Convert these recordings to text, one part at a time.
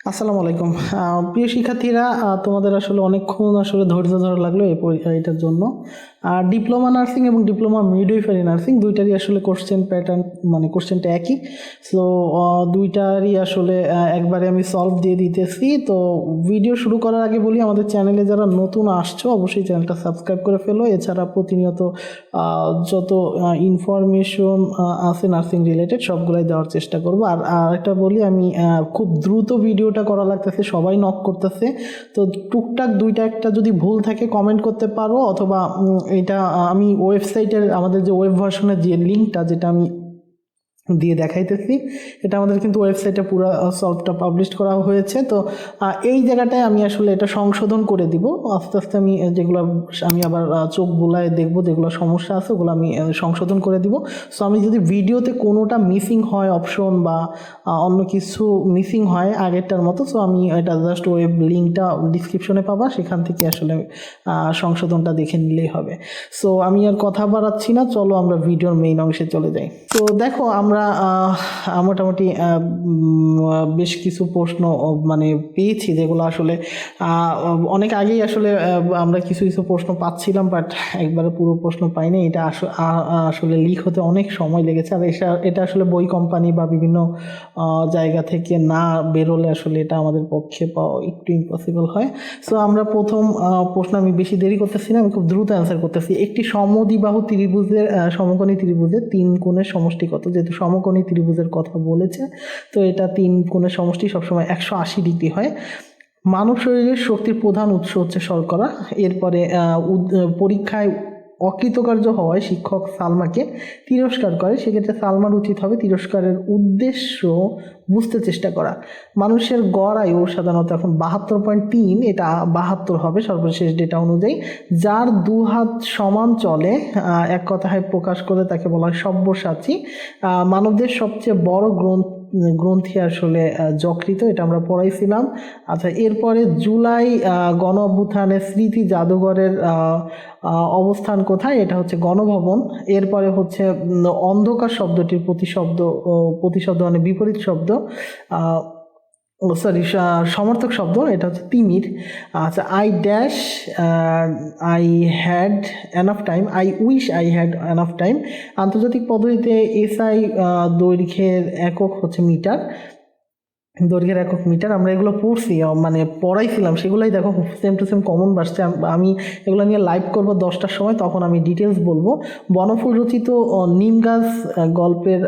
আসসালামু আলাইকুম। প্রিয় শিক্ষার্থীরা, তোমাদের আসলে অনেকক্ষণ ধৈর্য ধরা লাগলো এটার জন্য। ডিপ্লোমা নার্সিং এবং ডিপ্লোমা মিডওয়াইফারি নার্সিং দুইটারই আসলে কোশ্চেন প্যাটার্ন মানে কোশ্চেনটা একই। সো দুইটারই একবারে আমি সলভ দিয়ে দিতেছি। তো ভিডিও শুরু করার আগে বলি, আমাদের চ্যানেলে যারা নতুন আসছো অবশ্যই চ্যানেলটা সাবস্ক্রাইব করে ফেলো। এছাড়া প্রতিনিয়ত যত ইনফরমেশন আছে নার্সিং রিলেটেড সবগুলাই দেওয়ার চেষ্টা করবো। আর একটা বলি, আমি খুব দ্রুত ভিডিওটা করা লাগতেছে, সবাই নক করতেছে। তো টুকটাক দুইটা একটা যদি ভুল থাকে কমেন্ট করতে পারো, অথবা এটা আমি ওয়েবসাইটের আমাদের যে ওয়েব ভার্সনের যে লিঙ্কটা যেটা আমি দিয়ে দেখাইতেছি, এটা আমাদের কিন্তু ওয়েবসাইটে পুরো সলভটা পাবলিশ করা হয়েছে। তো এই জায়গাটায় আমি এটা সংশোধন করে দিব আস্তে আস্তে। আমি আবার চোখ বুলায় দেখবো যেগুলো সমস্যা আছে ওগুলো আমি সংশোধন করে দিব। সো আমি যদি ভিডিওতে কোনোটা মিসিং হয়, অপশন বা অন্য কিছু মিসিং হয় আগেরটার মতো, সো আমি এটা জাস্ট ওয়েব লিঙ্কটা ডিসক্রিপশনে পাবা, সেখান থেকে সংশোধনটা দেখে নিলেই হবে। সো আমি আর কথা বাড়াচ্ছি না, চলো আমরা ভিডিওর মেইন অংশে চলে যাই। তো দেখো, আমরা মোটামুটি বেশ কিছু প্রশ্ন পেয়েছি, যেগুলো অনেক আগেই আমরা কিছু কিছু প্রশ্ন পাচ্ছিলাম, বাট একবারে পুরো প্রশ্ন পাইনি। এটা লিক হতে অনেক সময় লেগেছে। আর এটা বই কোম্পানি বা বিভিন্ন জায়গা থেকে না বেরোলে এটা আমাদের পক্ষে পাওয়া একটু ইম্পসিবল হয়। সো আমরা প্রথম প্রশ্ন, আমি বেশি দেরি করতেছি না, আমি খুব দ্রুত অ্যান্সার করতেছি। একটি সমদ্বিবাহু ত্রিভুজের সমকোণী ত্রিভুজের তিন কোণের সমষ্টি কত? যেহেতু সমকোণী ত্রিভুজের কথা বলেছে, তো এটা তিন কোণের সমষ্টি সবসময় 180 ডিগ্রি হয়। মানব শরীরের শক্তির প্রধান উৎস হচ্ছে শর্করা। এরপরে পরীক্ষায় অকৃতকার্য হওয়ায় শিক্ষক সালমাকে তিরস্কার করে, সেক্ষেত্রে সালমার উচিত হবে তিরস্কারের উদ্দেশ্য বুঝতে চেষ্টা করা। মানুষের গড় আয়ু সাধারণত এখন 72.3, এটা 72 হবে সর্বশেষ ডেটা অনুযায়ী। যার দু হাত সমান চলে, এক কথায় প্রকাশ করে তাকে বলা হয় সব্যসাচী। মানবদের সবচেয়ে বড় গ্রন্থি যকৃত, এটা আমরা পড়াইছিলাম। আচ্ছা, এরপরে জুলাই গণ অভ্যুত্থানের স্মৃতি জাদুঘরের অবস্থান কোথায়? এটা হচ্ছে গণভবন। এরপরে অন্ধকার শব্দটির প্রতিশব্দ মানে বিপরীত শব্দ, সরি, সমর্থক শব্দ, এটা হচ্ছে তিমির। আচ্ছা, I had enough time, I wish I had enough time. আন্তর্জাতিক পদ্ধতিতে এসআই দৈর্ঘ্যের একক হচ্ছে মিটার। দৈর্ঘ্যের একক মিটার, আমরা এগুলো পড়ছি, পড়াইছিলাম, সেগুলোই দেখো সেম টু সেম কমন বাসছে। আমি এগুলো নিয়ে লাইভ করবো 10টার সময়, তখন আমি ডিটেলস বলবো। বনফুল রচিত নিম গাছ গল্পের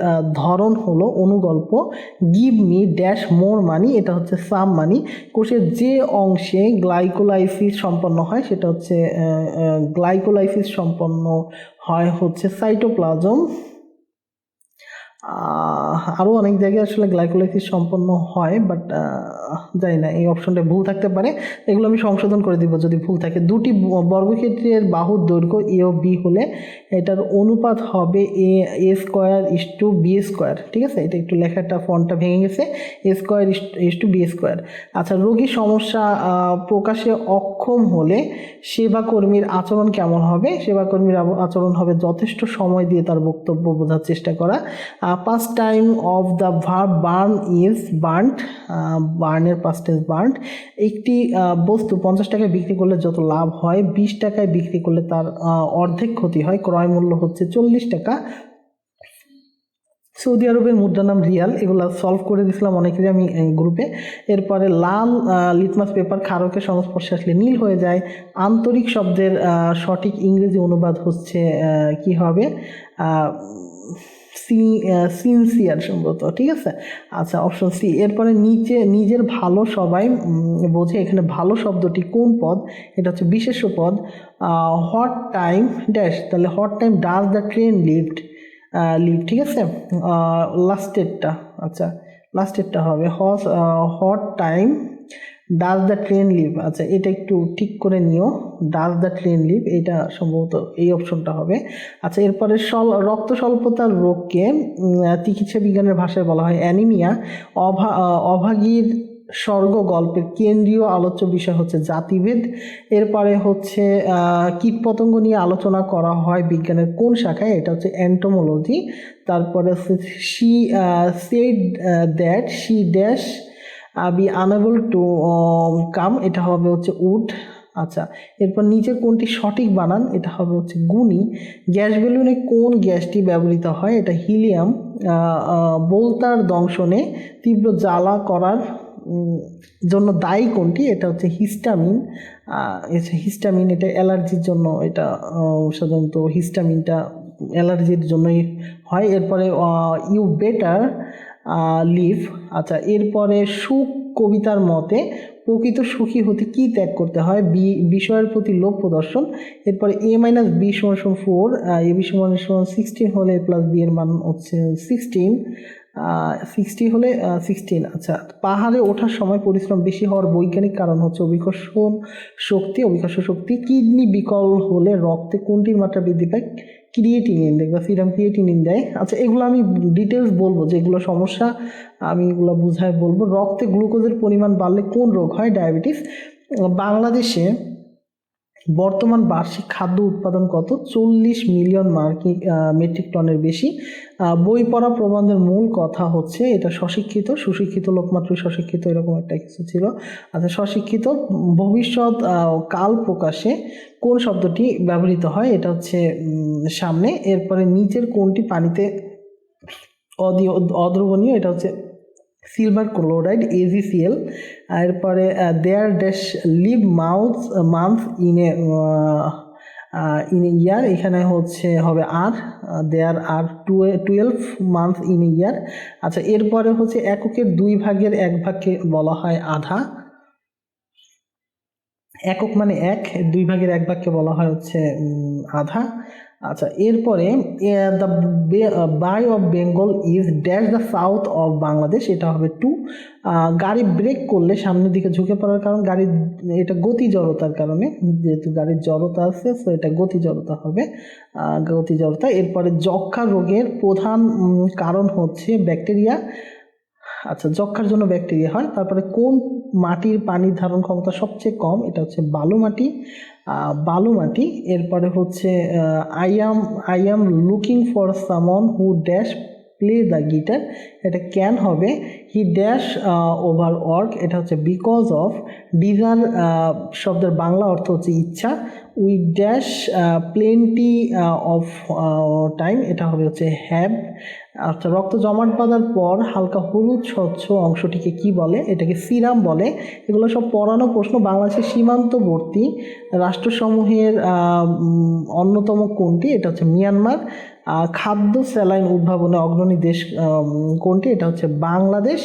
ধরন হলো অনুগল্প। গিভ মি ড্যাশ মোর মানি, এটা হচ্ছে সাম মানি। কোষের যে অংশে গ্লাইকোলাইসিস সম্পন্ন হয় সেটা হচ্ছে সাইটোপ্লাজম। আরও অনেক জায়গায় গ্লাইকোলাইসিস সম্পন্ন হয়, বাট জানি না, এই অপশনটা ভুল থাকতে পারে, এগুলো আমি সংশোধন করে দিব যদি ভুল থাকে। দুটি বর্গক্ষেত্রের বাহুর দৈর্ঘ্য এ ও বি হলে এটার অনুপাত হবে A square is to B square. ঠিক আছে, এটা একটু লেখাটা ফন্টটা ভেঙে গেছে, A square is to B square. আচ্ছা, রোগীর সমস্যা প্রকাশে অক্ষম হলে সেবাকর্মীর আচরণ কেমন হবে? সেবাকর্মীর আচরণ হবে যথেষ্ট সময় দিয়ে তার বক্তব্য বোঝার চেষ্টা করা। past time of the verb burn is burnt, বার্নের past tense burnt। একটি বস্তু 50 টাকায় বিক্রি করলে যত লাভ হয় 20 টাকায় বিক্রি করলে তার অর্ধেক ক্ষতি হয়। ক্রয় মূল্য হচ্ছে 40 টাকা। সৌদি আরবের মুদ্রার নাম রিয়াল। এগুলো সলভ করে দিয়েছিলাম অনেকেরই আমি গ্রুপে। এরপরে লাল লিটমাস পেপার ক্ষারকের সংস্পর্শে আসলে নীল হয়ে যায়। আন্তরিক শব্দের সঠিক ইংরেজি অনুবাদ হচ্ছে কি হবে? সিনসিয়ার সম্ভবত। ঠিক আছে, আচ্ছা, অপশন সি। এরপরে নিজের ভালো সবাই বোঝে, এখানে ভালো শব্দটি কোন পদ? এটা হচ্ছে বিশেষ্য পদ। হট টাইম ড্যাশ, তাহলে what time does the train leave. ঠিক আছে, লাস্টেরটা, আচ্ছা লাস্টেরটা হবে what time does the train leave. আচ্ছা, এটা একটু ঠিক করে নিও, ডাজ দ্য ট্রেন লিভ, এটা সম্ভবত এই অপশনটা হবে। আচ্ছা, এরপরে রক্ত স্বল্পতার রোগকে চিকিৎসা বিজ্ঞানের ভাষায় বলা হয় অ্যানিমিয়া। অভাগীর স্বর্গ গল্পের কেন্দ্রীয় আলোচ্য বিষয় হচ্ছে জাতিভেদ। এরপরে কীটপতঙ্গ নিয়ে আলোচনা করা হয় বিজ্ঞানের কোন শাখায়? এটা হচ্ছে এন্টোমোলজি। তারপরে she said that she dash be unable to come, এটা হবে হচ্ছে উড। আচ্ছা, এরপর নিচের কোনটি সঠিক বানান, এটা হবে হচ্ছে গুণী। গ্যাস বেলুনে কোন গ্যাসটি ব্যবহৃত হয়, এটা হিলিয়াম। বোলতার দংশনে তীব্র জ্বালা করার জন্য দায়ী কোনটি, এটা হচ্ছে হিস্টামিন। হিস্টামিন এটা অ্যালার্জির জন্য, এটা সাধারণত হিস্টামিনটা অ্যালার্জির জন্যই হয়। এরপরে ইউ বেটার লিভ। আচ্ছা, এরপরে সুখ কবিতার মতে প্রকৃত সুখী হতে কি ত্যাগ করতে হয়, বিষয়ের প্রতি লোভ প্রদর্শন। এরপরে a মাইনাস বি সমান 4, এ বি সমান 16 হলে a প্লাস বি এর মান হচ্ছে 16, 60 হলে 16। আচ্ছা, পাহাড়ে ওঠার সময় পরিশ্রম বেশি হওয়ার বৈজ্ঞানিক কারণ হচ্ছে অভিকর্ষণ শক্তি। কিডনি বিকল হলে রক্তে কোনটির মাত্রা বৃদ্ধি পায়, ক্রিয়েটিনিন, দেখবা সিরাম ক্রিয়েটিনিন দেয়। আচ্ছা, এগুলো আমি ডিটেলস বলবো, যেগুলো সমস্যা আমি এগুলো বুঝায় বলবো। রক্তে গ্লুকোজের পরিমাণ বাড়লে কোন রোগ হয়, ডায়াবেটিস। বাংলাদেশে বর্তমান বার্ষিক খাদ্য উৎপাদন কত, 40 মিলিয়ন মেট্রিক টনের বেশি। বই পড়া প্রবন্ধের মূল কথা হচ্ছে এটা স্বশিক্ষিত, সুশিক্ষিত লোক মাত্রই স্বশিক্ষিত, এরকম একটা কিছু ছিল। আচ্ছা, স্বশিক্ষিত। ভবিষ্যৎ কাল প্রকাশে কোন শব্দটি ব্যবহৃত হয়, এটা হচ্ছে সামনে। এরপরে নিচের কোনটি পানিতে অদ্রবণীয়, এটা হচ্ছে সিলভার ক্লোরাইড, AgCl। এরপরে there dash live month in a year, এখানে হচ্ছে হবে আর, দেয়ার আর 12 মান্থ ইন এ ইয়ার। আচ্ছা, এরপরে হচ্ছে এককের 2 ভাগের 1 ভাগকে বলা হয় আধা। একক মানে 1, 2 ভাগের 1 ভাগকে বলা হয় হচ্ছে আধা। আচ্ছা, এরপরে the bay of Bengal is dash the south of Bangladesh, এটা হবে 2। গাড়ি ব্রেক করলে সামনের দিকে ঝুঁকে পড়ার কারণ, গাড়ির এটা গতি জড়তার কারণে, যেহেতু গাড়ির জড়তা আছে তো এটা গতি জড়তা হবে, গতি জড়তা। এরপরে যক্ষা রোগের প্রধান কারণ হচ্ছে ব্যাকটেরিয়া। আচ্ছা, যক্ষার জন্য ব্যাকটেরিয়া হয়। তারপরে কোন মাটির পানির ধারণ ক্ষমতা সবচেয়ে কম, এটা হচ্ছে বালু মাটি। এরপরে হচ্ছে আই অ্যাম লুকিং ফর সামন who dash play the guitar, এটা ক্যান হবে। হি ড্যাশ ওভার ওয়ার্ক, এটা হচ্ছে বিকজ অফ। ডিজার শব্দের বাংলা অর্থ হচ্ছে ইচ্ছা। We dash plenty of time, এটা হবে হচ্ছে হ্যাভ। আচ্ছা, রক্ত জমাট বাঁধার পর হালকা হলুদ স্বচ্ছ অংশটিকে কি বলে, এটাকে সিরাম বলে। এগুলো সব পড়ানো প্রশ্ন। বাংলাদেশের সীমান্তবর্তী রাষ্ট্রসমূহের অন্যতম কোনটি, এটা হচ্ছে মিয়ানমার। খাদ্য স্যালাইন উদ্ভাবনে অগ্রণী দেশ কোনটি, এটা হচ্ছে বাংলাদেশ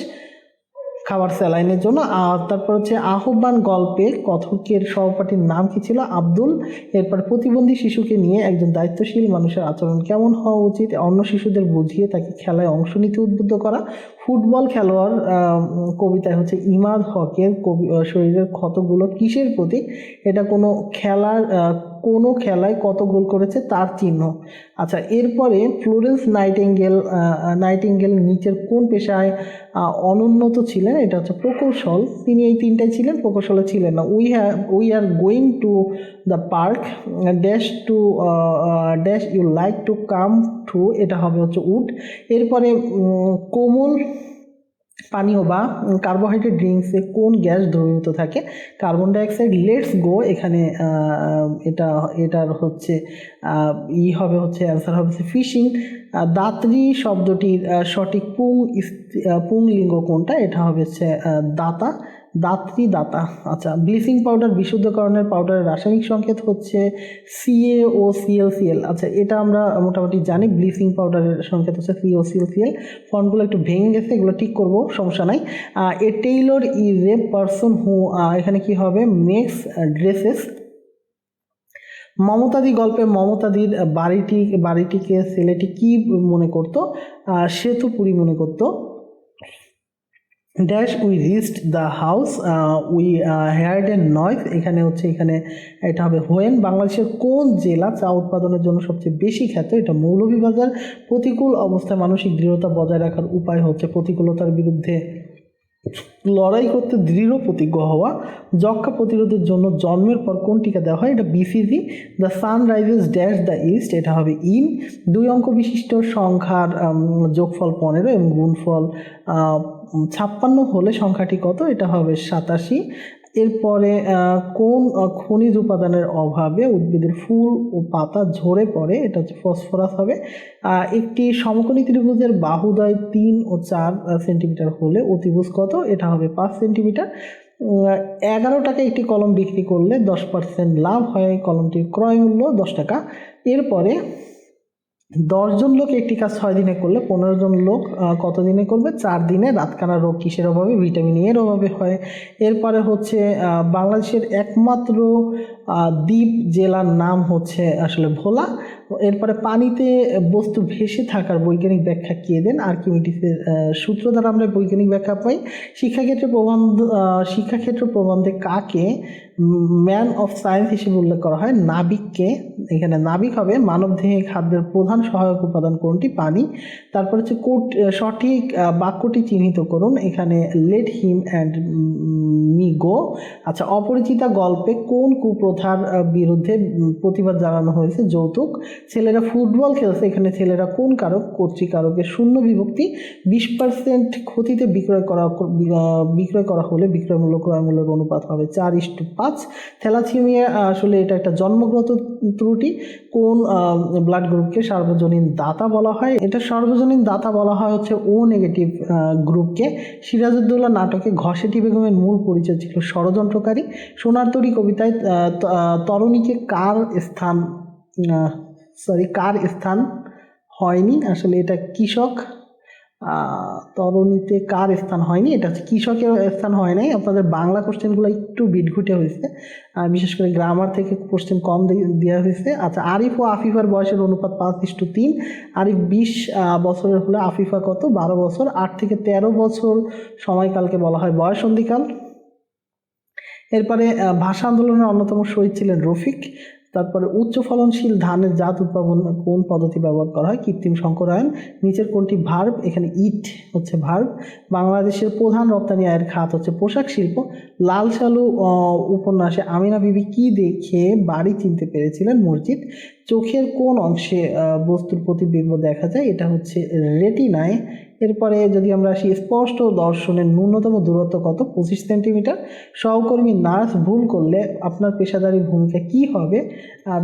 খাবার স্যালাইনের জন্য। আর তারপর হচ্ছে আহ্বান গল্পে কথকের সহপাঠীর নাম কি ছিল, আব্দুল। এরপর প্রতিবন্ধী শিশুকে নিয়ে একজন দায়িত্বশীল মানুষের আচরণ কেমন হওয়া উচিত, অন্য শিশুদের বুঝিয়ে তাকে খেলায় অংশ নিতে উদ্বুদ্ধ করা। ফুটবল খেলোয়াড় কবিতায় হচ্ছে ইমাদ হকের শরীরের ক্ষতগুলো কিসের প্রতীক, এটা কোনো খেলায় কত গোল করেছে তার চিহ্ন। আচ্ছা, এরপরে ফ্লোরেন্স নাইটিঙ্গেল নিচের কোন পেশায় অনুন্নত ছিলেন, এটা হচ্ছে প্রকৌশল। তিনি এই তিনটাই ছিলেন, প্রকৌশলে ছিলেন না। We are going to the park dash you like to come to, এটা হবে হচ্ছে উড। এরপরে কোমল পানীয় বা কার্বোহাইড্রেট ড্রিঙ্কসে কোন গ্যাস দ্রবীভূত থাকে, কার্বন ডাইঅক্সাইড। লেটস গো, এখানে এটার হচ্ছে হবে হচ্ছে অ্যান্সার হবে ফিশিং। দাত্রী শব্দটির সঠিক পুংলিঙ্গ কোনটা, এটা হবে হচ্ছে দাতা। আচ্ছা, ব্লিচিং পাউডার বিশুদ্ধকরণের পাউডারের রাসায়নিক সংকেত হচ্ছে CaOClCl। আচ্ছা, এটা আমরা মোটামুটি জানি, ব্লিচিং পাউডারের সংকেত হচ্ছে CaOClCl। ফন্টগুলো একটু ভেঙে গেছে, এগুলো ঠিক করব, সমস্যা নাই। A tailor is a person who, এখানে কি হবে, মেক্স ড্রেসেস। মমতাদি গল্পে মমতাদির বাড়িটিকে ছেলেটি কি মনে করতো, সেতুপুরি মনে করতো। Dash we reached the house we heard a noise, এখানে এটা হবে হোয়েন। বাংলাদেশের কোন জেলা চা উৎপাদনের জন্য সবচেয়ে বেশি খ্যাত, এটা মৌলভীবাজার। প্রতিকূল অবস্থায় মানসিক দৃঢ়তা বজায় রাখার উপায় হচ্ছে প্রতিকূলতার বিরুদ্ধে লড়াই করতে দৃঢ় প্রতিজ্ঞ হওয়া। যক্ষা প্রতিরোধের জন্য জন্মের পর কোন টিকা দেওয়া হয়, এটা BCG। The sun rises dash the east, এটা হবে ইন। 2 অঙ্ক বিশিষ্ট সংখ্যার যোগফল 15 এবং গুণফল 56 হলে সংখ্যাটি কত? এটা হবে 87। এরপরে কোন খনিজ উপাদানের অভাবে উদ্ভিদের ফুল ও পাতা ঝরে পড়ে? এটা হচ্ছে ফসফরাস হবে। একটি সমকোণী ত্রিভুজের বাহুদ্বয় 3 ও 4 সেন্টিমিটার হলে অতিভুজ কত? এটা হবে 5 সেন্টিমিটার। 11 টাকায় একটি কলম বিক্রি করলে 10% লাভ হয়, কলমটির ক্রয় মূল্য 10 টাকা। এরপরে 10 জন লোক একটি কাজ 6 দিনে করলে 15 জন লোক কত দিনে করবে? 4 দিনে। রাতকানা রোগ কিসের অভাবে? ভিটামিন এর অভাবে হয়। এরপরে হচ্ছে বাংলাদেশের একমাত্র দ্বীপ জেলার নাম হচ্ছে আসলে ভোলা। এরপরে পানিতে বস্তু ভেসে থাকার বৈজ্ঞানিক ব্যাখ্যা কে দেন? আর্কিমিডিসের সূত্র দ্বারা আমরা বৈজ্ঞানিক ব্যাখ্যা পাই। শিক্ষাক্ষেত্র প্রবন্ধে কাকে ম্যান অফ সায়েন্স হিসেবে উল্লেখ করা হয়? নাবিককে। এখানে নাবিক হবে। মানবদেহে খাদ্যের প্রধান সহায়ক উপাদান কোনটি? পানি। তারপর হচ্ছে সঠিক বাক্যটি চিহ্নিত করুন। এখানে let him and me go. আচ্ছা, অপরিচিতা গল্পে কোন কুপ্রথার বিরুদ্ধে প্রতিবাদ জানানো হয়েছে? যৌতুক। ছেলেরা ফুটবল খেলছে, এখানে ছেলেরা কোন কারক? কর্তৃকারকের শূন্য বিভক্তি। 20% ক্ষতিতে বিক্রয় করা হলে বিক্রয় মূল্য ক্রয় মূল্যের অনুপাত হবে 4:5। থ্যালাসেমিয়া আসলে এটা একটা জন্মগত ত্রুটি। কোন ব্লাড গ্রুপকে সার্বজনীন দাতা বলা হয়? এটা সার্বজনীন দাতা বলা হয় হচ্ছে ও নেগেটিভ গ্রুপকে। সিরাজউদ্দৌলা নাটকে ঘসেটি বেগমের মূল পরিচয় ছিল ষড়যন্ত্রকারী। সোনার তরী কবিতায় তরুণীকে কার স্থান হয়নি? আসলে এটা কৃষক। তরুণীতে কার স্থান হয়নি? এটা হচ্ছে কৃষকের স্থান হয় নাই। আপনাদের বাংলা কোশ্চেনগুলো একটু বিটঘুটে হয়েছে, বিশেষ করে গ্রামার থেকে কোশ্চেন কম দেওয়া হয়েছে। আচ্ছা, আরিফ ও আফিফার বয়সের অনুপাত 5:3। আরিফ 20 বছরের হলে আফিফা কত? 12 বছর। 8 থেকে 13 বছর সময়কালকে বলা হয় বয়ঃসন্ধিকাল। এরপরে ভাষা আন্দোলনের অন্যতম শহীদ ছিলেন রফিক। তারপরে উচ্চ ফলনশীল ধানের জাত উৎপাদন কোন পদ্ধতি ব্যবহার করা হয়? কৃত্রিম সংকরায়ন। নিচের কোনটি ভার্ব? এখানে ইট হচ্ছে ভার্ব। বাংলাদেশের প্রধান রপ্তানি আয়ের খাত হচ্ছে পোশাক শিল্প। লাল সালু উপন্যাসে আমিনা বিবি কি দেখে বাড়ি চিনতে পেরেছিলেন? মসজিদ। চোখের কোন অংশে বস্তুর প্রতিবিম্ব দেখা যায়? এটা হচ্ছে রেটিনায়। এরপরে যদি আমরা আসি স্পষ্ট দর্শনের ন্যূনতম দূরত্ব কত? 25 সেন্টিমিটার। সহকর্মী নার্স ভুল করলে আপনার পেশাদারি ভূমিকা কি হবে?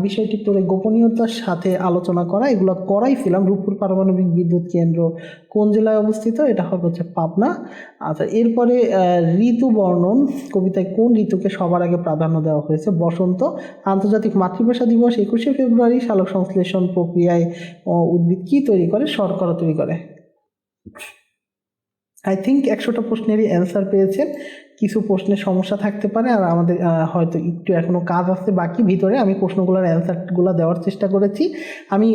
বিষয়টি তোরে গোপনীয়তার সাথে আলোচনা করা। এগুলো করাইছিলাম। রূপপুর পারমাণবিক বিদ্যুৎ কেন্দ্র কোন জেলায় অবস্থিত? এটা হবে হচ্ছে পাবনা। আচ্ছা, এরপরে ঋতু বর্ণন কবিতায় কোন ঋতুকে সবার আগে প্রাধান্য দেওয়া হয়েছে? বসন্ত। আন্তর্জাতিক মাতৃভাষা দিবস 21শে ফেব্রুয়ারি। সালোক সংশ্লেষণ প্রক্রিয়ায় উদ্ভিদ কি তৈরি করে? শর্করা তৈরি করে। আই থিঙ্ক 100টা প্রশ্নেরই অ্যান্সার পেয়েছেন। কিছু প্রশ্নের সমস্যা থাকতে পারে, আর আমাদের হয়তো একটু এখনও কাজ আছে বাকি ভিতরে। আমি প্রশ্নগুলোর অ্যান্সারগুলো দেওয়ার চেষ্টা করেছি। আমি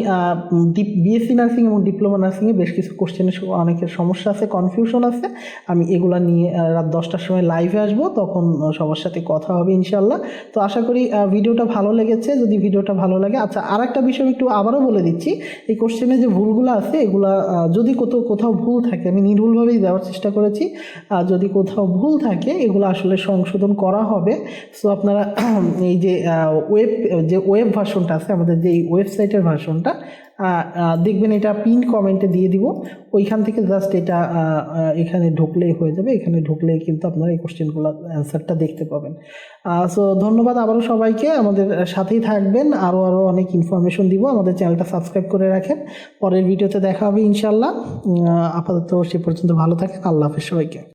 বিএসসি নার্সিং এবং ডিপ্লোমা নার্সিংয়ে বেশ কিছু কোশ্চেনের অনেকের সমস্যা আছে, কনফিউশন আছে। আমি এগুলা নিয়ে রাত 10টার সময় লাইভে আসবো, তখন সবার সাথে কথা হবে ইনশাল্লাহ। তো আশা করি ভিডিওটা ভালো লেগেছে। যদি ভিডিওটা ভালো লাগে, আচ্ছা, আর একটা বিষয় একটু আবারও বলে দিচ্ছি, এই কোশ্চেনে যে ভুলগুলো আছে এগুলা যদি কোথাও ভুল থাকে, আমি নির্ভুলভাবেই দেওয়ার চেষ্টা করেছি। যদি কোথাও ভুল থাকে এগুলো আসলে সংশোধন করা হবে। সো আপনারা এই যে ওয়েব ভার্সনটা আছে আমাদের, যে ওয়েবসাইটের ভার্সনটা দেখবেন, এটা পিন কমেন্টে দিয়ে দিব। ওইখান থেকে জাস্ট এটা এখানে ঢুকলেই হয়ে যাবে। এখানে ঢুকলেই কিন্তু আপনারা এই কোশ্চেনগুলো অ্যান্সারটা দেখতে পাবেন। সো ধন্যবাদ আবারও সবাইকে। আমাদের সাথেই থাকবেন, আরও অনেক ইনফরমেশন দিব। আমাদের চ্যানেলটা সাবস্ক্রাইব করে রাখেন। পরের ভিডিওতে দেখা হবে ইনশাল্লাহ। আপাতত সে পর্যন্ত ভালো থাকেন। আল্লাহ হাফেজ সবাইকে।